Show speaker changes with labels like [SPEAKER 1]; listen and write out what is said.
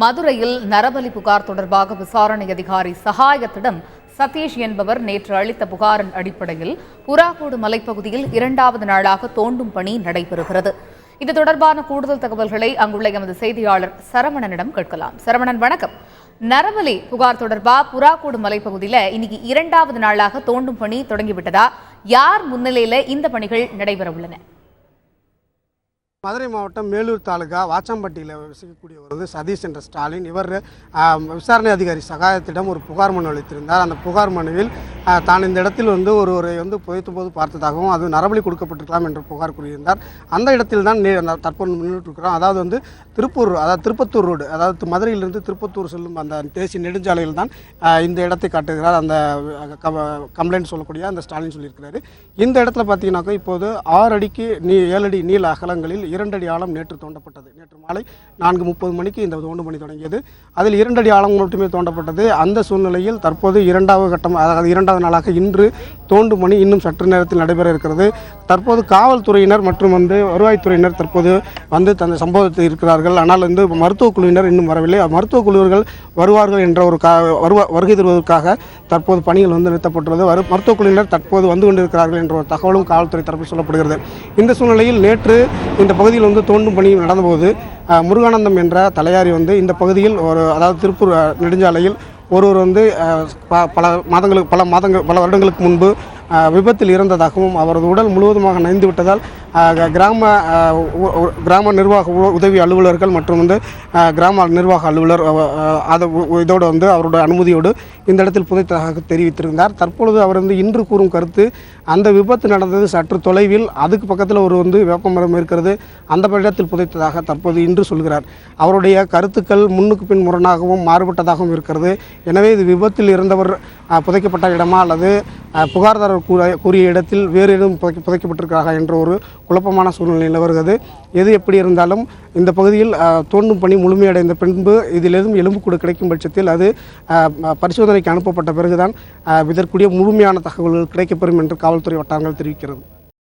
[SPEAKER 1] மதுரையில் நரபலி புகார் தொடர்பாக விசாரணை அதிகாரி சகாயத்திடம் சதீஷ் என்பவர் நேற்று அளித்த புகாரின் அடிப்படையில் புறாக்கோடு மலைப்பகுதியில் 2வது நாளாக தோண்டும் பணி நடைபெறுகிறது. இது தொடர்பான கூடுதல் தகவல்களை அங்குள்ள எமது செய்தியாளர் சரவணனிடம் கேட்கலாம். சரவணன், வணக்கம். நரபலி புகார் தொடர்பா புறாக்கோடு மலைப்பகுதியில் இன்னைக்கு 2வது நாளாக தோண்டும் பணி தொடங்கிவிட்டதா? யார் முன்னிலையில் இந்த பணிகள் நடைபெற உள்ளன?
[SPEAKER 2] மதுரை மாவட்டம் மேலூர் தாலுகா வாச்சம்பட்டியில் வசிக்கக்கூடியவர் சதீஷ் என்ற ஸ்டாலின். இவர் விசாரணை அதிகாரி சகாயத்திடம் ஒரு புகார் மனு அளித்திருந்தார். அந்த புகார் மனுவில் தான் இந்த இடத்தில் ஒருவரை புதைத்த போது பார்த்ததாகவும் அது நரபலி கொடுக்கப்பட்டிருக்கலாம் என்று புகார் கூறியிருந்தார். அந்த இடத்தில் தான் தற்போது நின்றுட்டுருக்கிறோம். அதாவது திருப்பத்தூர் ரோடு, அதாவது மதுரையிலிருந்து திருப்பத்தூர் செல்லும் அந்த தேசிய நெடுஞ்சாலையில் தான் இந்த இடத்தை காட்டுகிறார் அந்த கம்ப்ளைண்ட் சொல்லக்கூடிய அந்த ஸ்டாலின் சொல்லியிருக்கிறாரு. இந்த இடத்துல பார்த்தீங்கன்னாக்கா இப்போது 6 அடிக்கு 7 அடி நீள அகலங்களில் 2 அடி ஆழம் நேற்று தோண்டப்பட்டது. நேற்று மாலை 4:30 மணிக்கு இந்த தோண்டும் பணி தொடங்கியது. அதில் 2 அடி ஆழம் மட்டுமே தோண்டப்பட்டது. அந்த சூழ்நிலையில் தற்போது 2வது கட்டம், அதாவது 2வது நாளாக இன்று தோண்டும் பணி இன்னும் சற்று நேரத்தில் நடைபெற இருக்கிறது. தற்போது காவல்துறையினர் மற்றும் வருவாய்த்துறையினர் தற்போது அந்த சம்பவத்தில் இருக்கிறார்கள். ஆனால் மருத்துவக் குழுவினர் இன்னும் வரவில்லை. மருத்துவக் குழுவர்கள் வருவார்கள் என்ற ஒரு வருகை தருவதற்காக தற்போது பணிகள் நிறுத்தப்பட்டுள்ளது. மருத்துவக் குழுவினர் தற்போது வந்து கொண்டிருக்கிறார்கள் என்ற ஒரு தகவலும் காவல்துறை தரப்பில் சொல்லப்படுகிறது. இந்த சூழ்நிலையில் நேற்று இந்த பகுதியில் தோண்டும் பணி நடந்தபோது முருகானந்தம் என்ற தலையாரி இந்த பகுதியில் அதாவது திருப்பூர் நெடுஞ்சாலையில் பல வருடங்களுக்கு முன்பு விபத்தில் இறந்ததாகவும் அவரது உடல் முழுவதுமாக நனைந்து விட்டதால் கிராம நிர்வாக உதவி அலுவலர்கள் மற்றும் கிராம நிர்வாக அலுவலர் இதோடு அவருடைய அனுமதியோடு இந்த இடத்தில் புதைத்ததாக தெரிவித்திருந்தார். தற்பொழுது அவர் இன்று கூறும் கருத்து, அந்த விபத்து நடந்தது சற்று தொலைவில், அதுக்கு பக்கத்தில் ஒரு வேப்பமரம் இருக்கிறது, அந்த இடத்தில் புதைத்ததாக தற்போது இன்று சொல்கிறார். அவருடைய கருத்துக்கள் முன்னுக்கு பின் முரணாகவும் மாறுபட்டதாகவும் இருக்கிறது. எனவே இது விபத்தில் இறந்தவர் புதைக்கப்பட்ட இடமா அல்லது புகார்தாரர் கூறிய இடத்தில் வேறு எதுவும் புதைக்கப்பட்டிருக்கிறார்கள் என்ற ஒரு குழப்பமான சூழ்நிலை நிலவுகிறது. எது எப்படி இருந்தாலும் இந்த பகுதியில் தோண்டும் பணி முழுமையடைந்த பின்பு இதில் எதுவும் எலும்புக்கூடு கிடைக்கும் பட்சத்தில் அது பரிசோதனைக்கு அனுப்பப்பட்ட பிறகுதான் இதற்குரிய முழுமையான தகவல்கள் கிடைக்கப்பெறும் என்று காவல்துறை வட்டாரங்கள் தெரிவிக்கிறது.